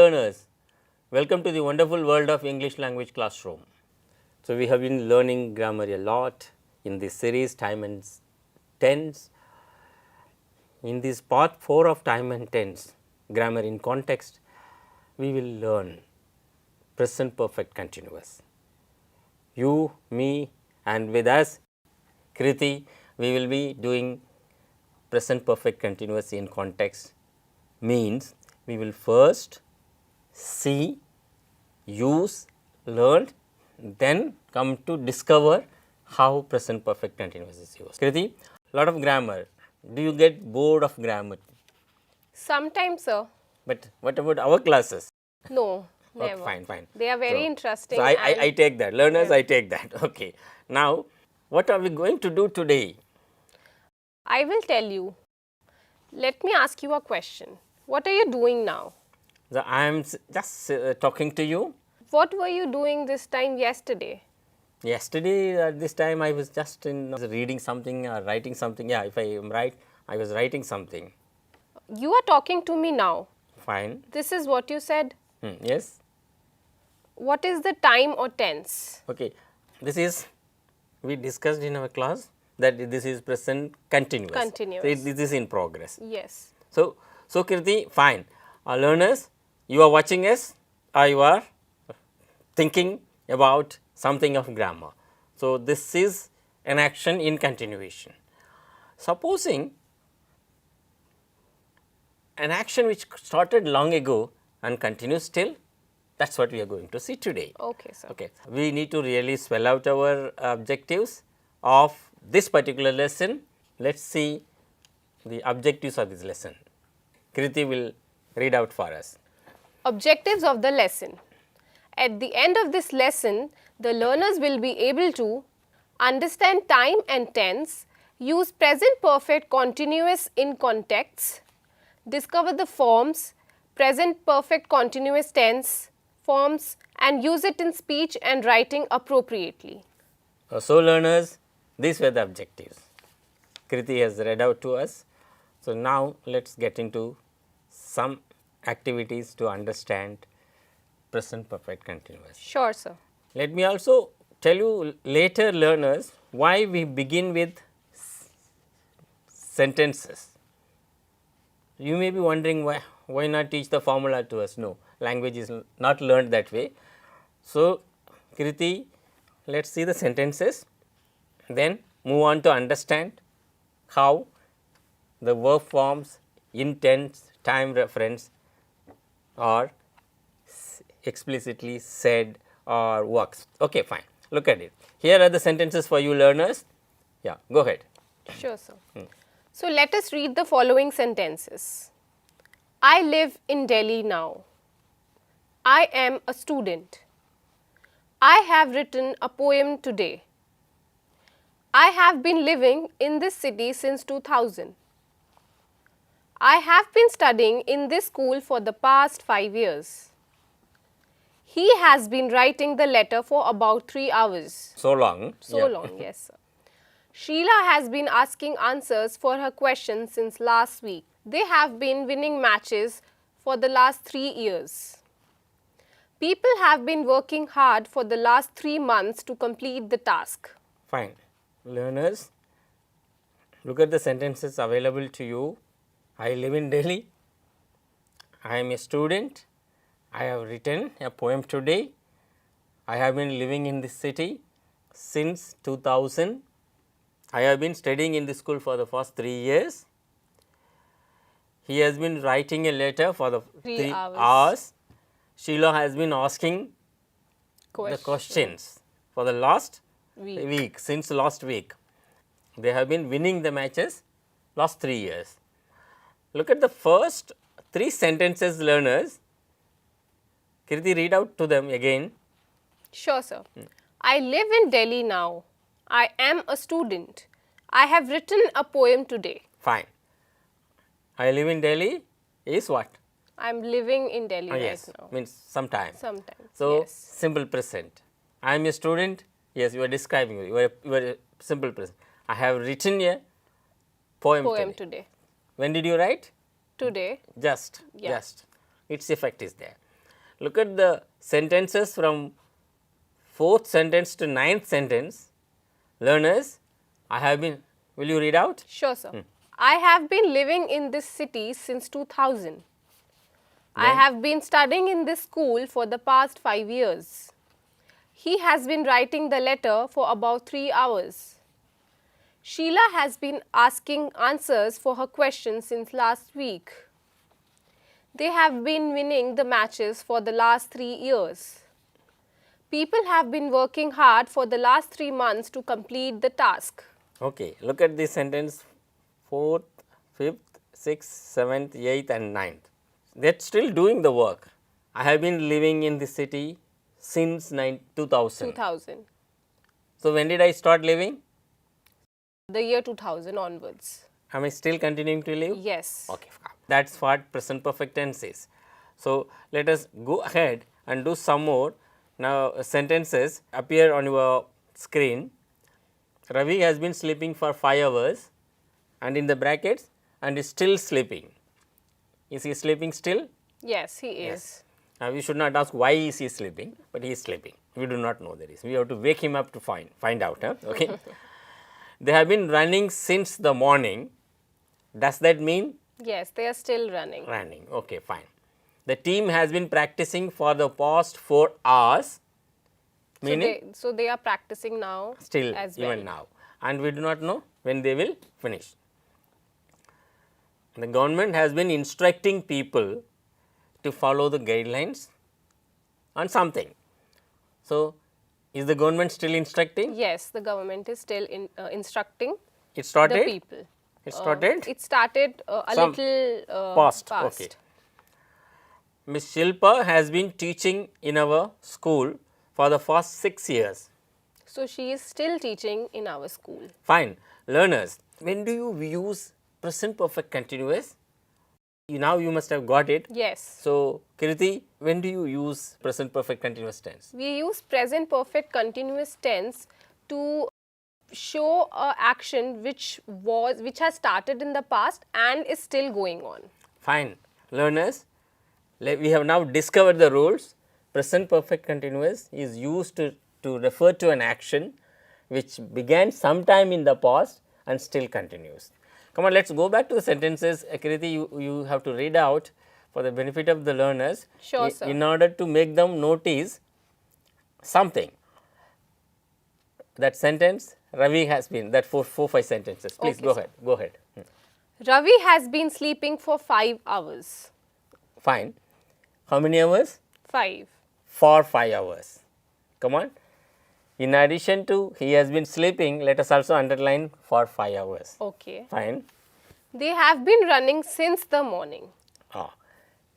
learners, welcome to the wonderful world of English language classroom. So, we have been learning grammar a lot in this series time and tense. In this part 4 of time and tense, grammar in context, we will learn present perfect continuous. You, me and with us Kriti, we will be doing present perfect continuous in context, means we will first see, use, learn, then come to discover how present perfect continuous is used. Kriti, lot of grammar. Do you get bored of grammar? Sometimes, sir. But what about our classes? No, Okay, never. fine. They are very interesting. So, I take that. Learners, I take that. Okay. Now, what are we going to do today? I will tell you. Let me ask you a question. What are you doing now? So, I am just talking to you. What were you doing this time yesterday? Yesterday at this time I was just reading something or writing something. Yeah, if I am right, I was writing something. You are talking to me now. Fine. This is what you said. Yes. What is the time or tense? Okay. This is, we discussed in our class that this is present continuous. Continuous. So, this is in progress. Yes. So Kriti, fine. Learners, you are watching us or you are thinking about something of grammar. So, this is an action in continuation. Supposing an action which started long ago and continues still, that is what we are going to see today. Okay, sir. Okay. We need to really spell out our objectives of this particular lesson. Let us see the objectives of this lesson. Kriti will read out for us. Objectives of the lesson. At the end of this lesson, the learners will be able to understand time and tense, use present perfect continuous in contexts, discover the forms, present perfect continuous tense, forms and use it in speech and writing appropriately. So, learners, these were the objectives Kriti has read out to us. So, now let us get into some activities to understand present perfect continuous. Sure, sir. Let me also tell you later, learners, why we begin with sentences. You may be wondering why not teach the formula to us? No, language is not learned that way. So, Kriti, let us see the sentences, then move on to understand how the verb forms in tense, time reference are explicitly said or works. Okay, fine. Look at it. Here are the sentences for you learners. Yeah, go ahead. Sure, sir. So, let us read the following sentences. I live in Delhi now. I am a student. I have written a poem today. I have been living in this city since 2000. I have been studying in this school for the past 5 years. He has been writing the letter for about 3 hours. So long. So long, yes, sir. Sheila has been asking answers for her questions since last week. They have been winning matches for the last 3 years. People have been working hard for the last 3 months to complete the task. Fine. Learners, look at the sentences available to you. I live in Delhi. I am a student. I have written a poem today. I have been living in this city since 2000. I have been studying in this school for the first 3 years. He has been writing a letter for the 3 hours. Sheila has been asking the questions for the last week, since last week. They have been winning the matches last 3 years. Look at the first 3 sentences, learners. Kriti, read out to them again. Sure, sir. I live in Delhi now. I am a student. I have written a poem today. Fine. I live in Delhi is what? I am living in Delhi yes, right now. Means sometime. Sometime. So, yes. Simple present. I am a student. Yes, you are describing it. You are simple present. I have written a poem today. When did you write? Today. Just. Yeah. Just. Its effect is there. look at the sentences from 4th sentence to 9th sentence. Learners, I have been, will you read out? Sure, sir. I have been living in this city since 2000. I have been studying in this school for the past 5 years. He has been writing the letter for about 3 hours. Sheila has been asking answers for her questions since last week. They have been winning the matches for the last 3 years. People have been working hard for the last 3 months to complete the task. Okay, look at this sentence 4th, 5th, 6th, 7th, 8th and 9th. They are still doing the work. I have been living in this city since 2000. 2000. So, when did I start living? The year 2000 onwards. Am I still continuing to live? Yes. Okay, that is what present perfect tense is. So, let us go ahead and do some more. Now, sentences appear on your screen. Ravi has been sleeping for 5 hours and in the brackets and is still sleeping. Is he sleeping still? Yes, he is. We should not ask why is he sleeping, but he is sleeping. We do not know the reason. We have to wake him up to find out. Huh? Okay. They have been running since the morning. Does that mean? Yes, they are still running. Running. Okay, fine. The team has been practicing for the past 4 hours. Meaning? So they are practicing now. Still, as even well. now. And we do not know when they will finish. The government has been instructing people to follow the guidelines on something. So, is the government still instructing? Yes, the government is still instructing It started? the people. It started? It started a Some little past. Okay. Ms. Shilpa has been teaching in our school for the first 6 years. So, she is still teaching in our school. Fine. Learners, when do you use present perfect continuous? Now you must have got it. Yes. So, Kirti, when do you use present perfect continuous tense? We use present perfect continuous tense to show a action which has started in the past and is still going on. Fine. Learners, we have now discovered the rules. Present perfect continuous is used to refer to an action which began sometime in the past and still continues. Come on, let us go back to the sentences. Kiriti, you have to read out for the benefit of the learners. Sure, sir. In order to make them notice something. That sentence, Ravi has been, that 4-5 sentences. Please Okay, go sir. ahead, go ahead. Ravi has been sleeping for 5 hours. Fine. How many hours? 5. For 5 hours. Come on. In addition to he has been sleeping, let us also underline for 5 hours. Okay. Fine. They have been running since the morning.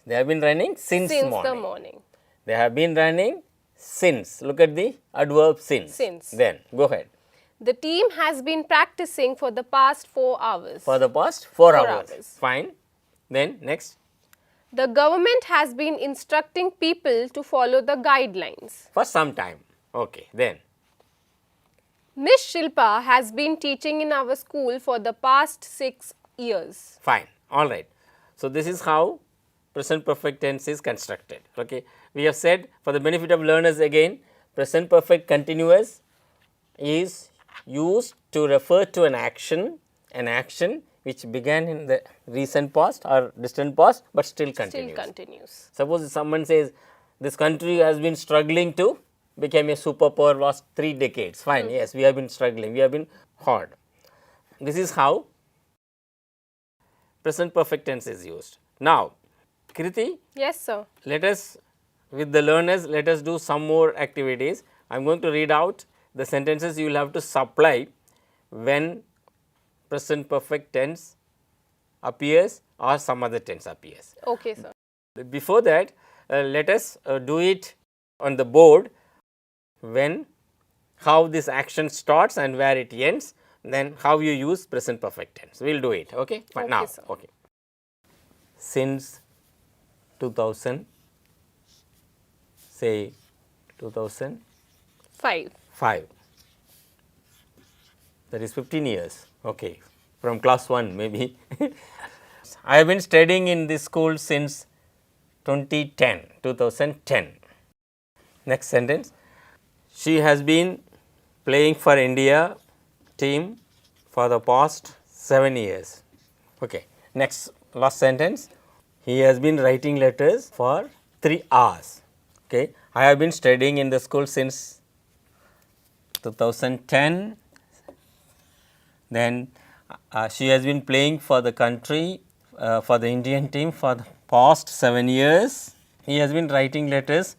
They have been running since morning. the morning. They have been running since. Look at the adverb since. Since. Then go ahead. The team has been practicing for the past 4 hours. For the past 4 4 hours. hours. Fine. Then next. The government has been instructing people to follow the guidelines. For some time. Okay. Then. Miss Shilpa has been teaching in our school for the past 6 years. Fine. All right. So, this is how present perfect tense is constructed. Okay. We have said for the benefit of learners again, present perfect continuous is used to refer to an action which began in the recent past or distant past, but still continues. Still continues. Suppose someone says this country has been struggling to become a superpower last 3 decades. Fine, yes, we have been struggling, we have been hard. This is how present perfect tense is used. Now, Kriti, Yes, sir. let us, with the learners, let us do some more activities. I am going to read out the sentences you will have to supply when present perfect tense appears or some other tense appears. Okay, sir. Before that, let us do it on the board when, how this action starts and where it ends, then how you use present perfect tense. We will do it, okay? Okay, Now, sir. okay. Since 2000, say 2005. 5. That is 15 years, okay, from class 1 maybe. I have been studying in this school since 2010. Next sentence, she has been playing for India team for the past 7 years. Okay. Next, last sentence, he has been writing letters for 3 hours. Okay. I have been studying in the school since 2010. Then she has been playing for the country, for the Indian team for the past 7 years. He has been writing letters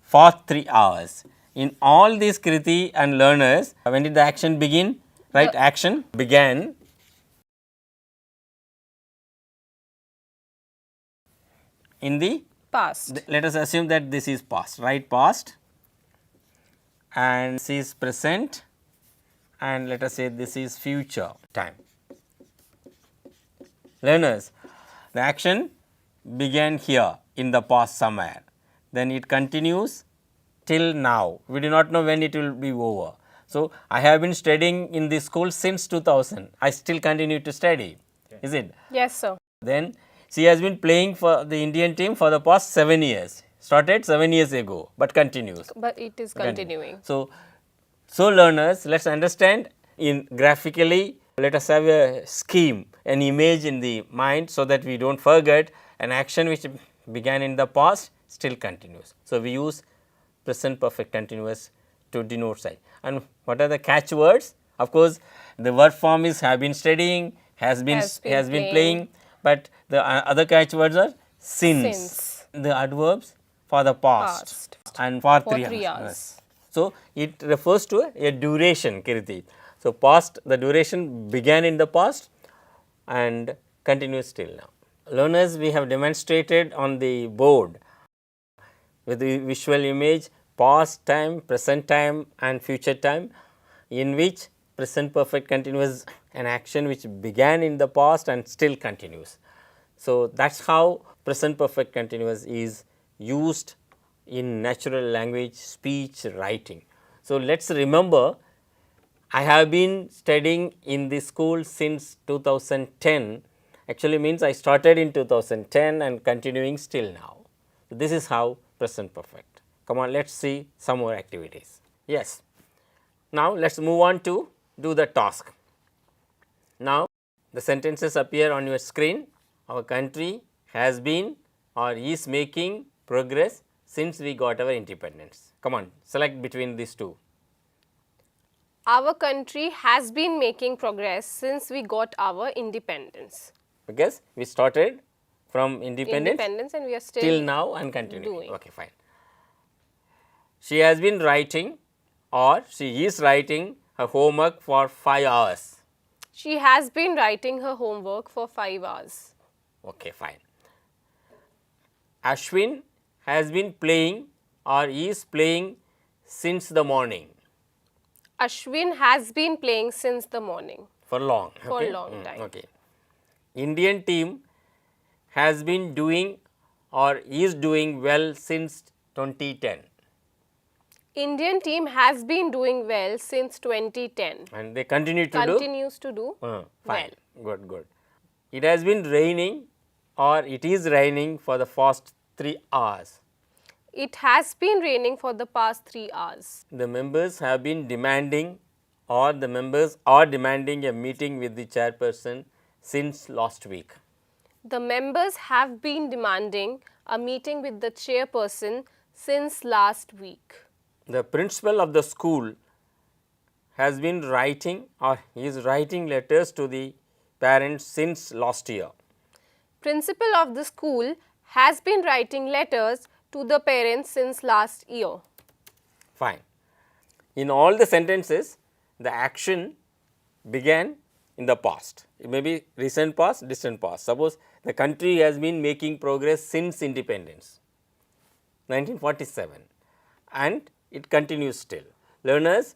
for 3 hours. In all these Kriti and learners, when did the action begin? Right, action began in the Past. let us assume that this is past, right, past, and this is present, and let us say this is future time. Learners, the action began here in the past somewhere, then it continues till now. We do not know when it will be over. So, I have been studying in this school since 2000. I still continue to study, is it? Yes, sir. Then she has been playing for the Indian team for the past 7 years. Started 7 years ago, but continues. But it is continuing. So learners, let us understand in graphically, let us have a scheme, an image in the mind, so that we do not forget an action which began in the past still continues. So, we use present perfect continuous to denote such. And what are the catch words? Of course, the verb form is have been studying, has been playing, but the other catch words are since. The adverbs for the past. And for 3 hours. So, it refers to a duration, Kirti. So, past, the duration began in the past and continues still now. Learners, we have demonstrated on the board with the visual image past time, present time and future time, in which present perfect continuous an action which began in the past and still continues. So, that is how present perfect continuous is used in natural language, speech, writing. So, let us remember, I have been studying in the school since 2010, actually means I started in 2010 and continuing still now. So, this is how present perfect. Come on, let us see some more activities. Yes. Now, let us move on to do the task. Now, the sentences appear on your screen. Our country has been or is making progress since we got our independence. Come on, select between these two. Our country has been making progress since we got our independence. Because we started from independence and we are still till now and continuing. doing. Okay, fine. She has been writing or she is writing her homework for 5 hours. She has been writing her homework for 5 hours. Okay, fine. Ashwin has been playing or is playing since the morning. Ashwin has been playing since the morning. For long. For a long time. Okay. Indian team has been doing or is doing well since 2010. Indian team has been doing well since 2010. And they continue to Continues to do fine. well. Good, good. It has been raining or it is raining for the past 3 hours. It has been raining for the past 3 hours. The members have been demanding or the members are demanding a meeting with the chairperson since last week. The members have been demanding a meeting with the chairperson since last week. The principal of the school has been writing or is writing letters to the parents since last year. Principal of the school has been writing letters to the parents since last year. Fine. In all the sentences, the action began in the past. It may be recent past, distant past. Suppose the country has been making progress since independence, 1947, and it continues still. Learners,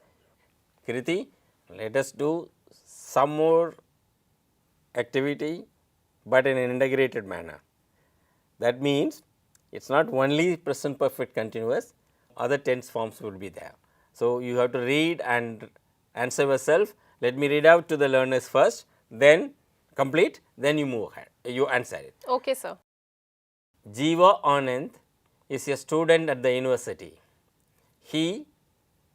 Kriti, let us do some more activity, but in an integrated manner. That means, it is not only present perfect continuous, other tense forms will be there. So, you have to read and answer yourself. Let me read out to the learners first, then complete, then you move ahead, you answer it. Okay, sir. Jiva Anand is a student at the university. He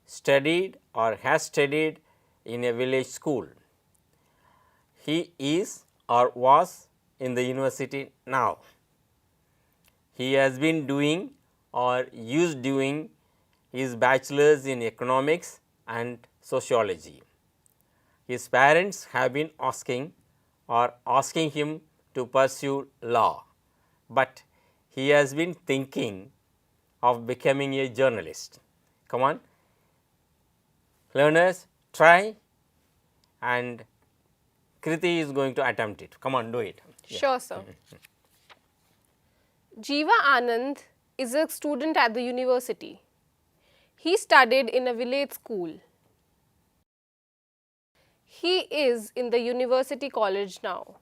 studied or has studied in a village school. He is or was in the university now. He has been doing or is doing his bachelor's in economics and sociology. His parents have been asking him to pursue law, but he has been thinking of becoming a journalist. Come on, learners, try, and Kriti is going to attempt it. Come on, do it. Sure, sir. Jiva Anand is a student at the university. He studied in a village school. He is in the university college now.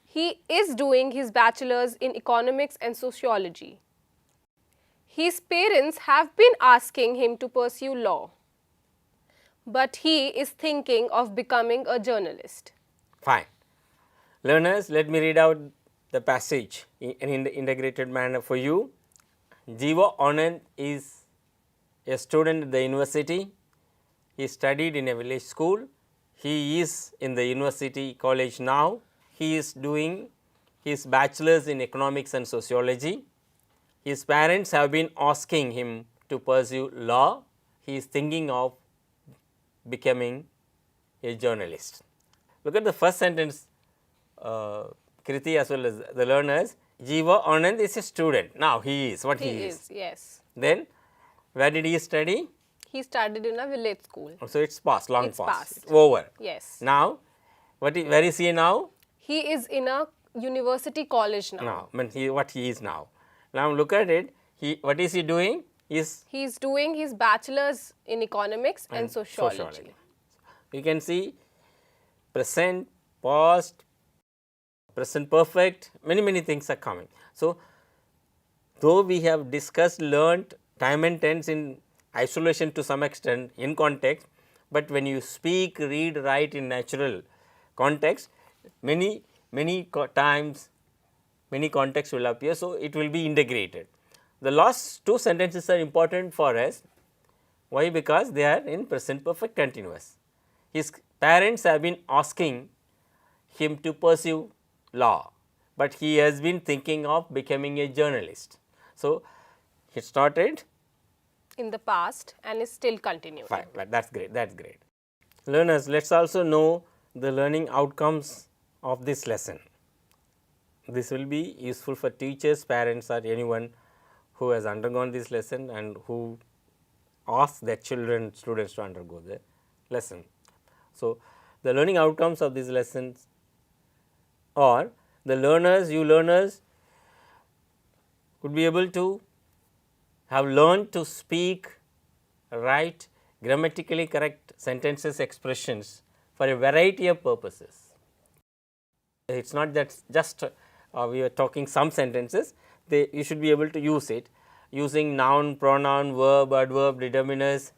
He is doing his bachelor's in economics and sociology. His parents have been asking him to pursue law, but he is thinking of becoming a journalist. Fine. Learners, let me read out the passage in the integrated manner for you. Jiva Anand is a student at the university. He studied in a village school. He is in the university college now. He is doing his bachelor's in economics and sociology. His parents have been asking him to pursue law. He is thinking of becoming a journalist. Look at the first sentence, Kriti as well as the learners. Jiva Anand is a student. Now he is what he is. Yes. Then where did he study? He studied in a village school. So it's past, long It's past. past. It's over. Yes. Now, where is he now? He is in a university college now. Now, what he is now. Now look at it. What is he doing? He is doing his bachelor's in economics and sociology. You can see present, past, present perfect, many things are coming. So, though we have discussed, learnt time and tense in isolation to some extent in context, but when you speak, read, write in natural context, many times, many contexts will appear. So, it will be integrated. The last two sentences are important for us. Why? Because they are in present perfect continuous. His parents have been asking him to pursue law, but he has been thinking of becoming a journalist. So, he started in the past and is still continuing. Fine, that's great, that's great. Learners, let us also know the learning outcomes of this lesson. This will be useful for teachers, parents, or anyone who has undergone this lesson and who asks their students to undergo the lesson. So, the learning outcomes of these lessons are the learners, you learners would be able to have learned to speak, write grammatically correct sentences, expressions for a variety of purposes. It is not that just we are talking some sentences, you should be able to use it using noun, pronoun, verb, adverb, determiners,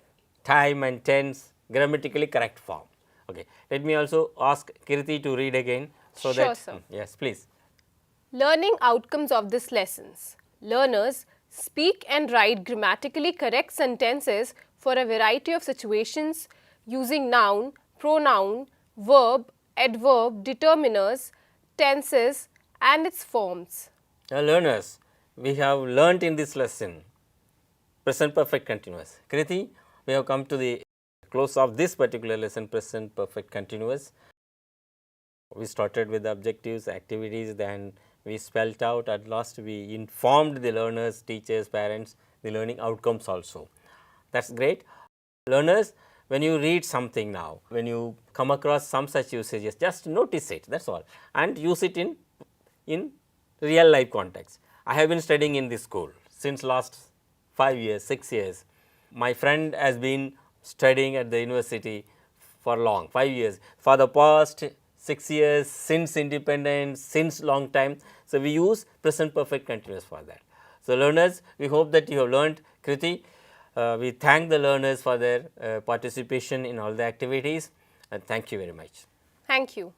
time and tense, grammatically correct form. Okay. Let me also ask Kirti to read again. So sure, that, sir. Yes, please. Learning outcomes of this lessons. Learners speak and write grammatically correct sentences for a variety of situations using noun, pronoun, verb, adverb, determiners, tenses and its forms. Now, learners, we have learnt in this lesson present perfect continuous. Kriti, we have come to the close of this particular lesson, present perfect continuous. We started with the objectives, activities, then we spelt out, at last we informed the learners, teachers, parents, the learning outcomes also. That is great. Learners, when you read something now, when you come across some such usages, just notice it, that is all, and use it in real life context. I have been studying in this school since last 5 years, 6 years. My friend has been studying at the university for long, 5 years, for the past 6 years, since independence, since long time. So, we use present perfect continuous for that. So, learners, we hope that you have learnt. Kriti, we thank the learners for their participation in all the activities, and thank you very much. Thank you.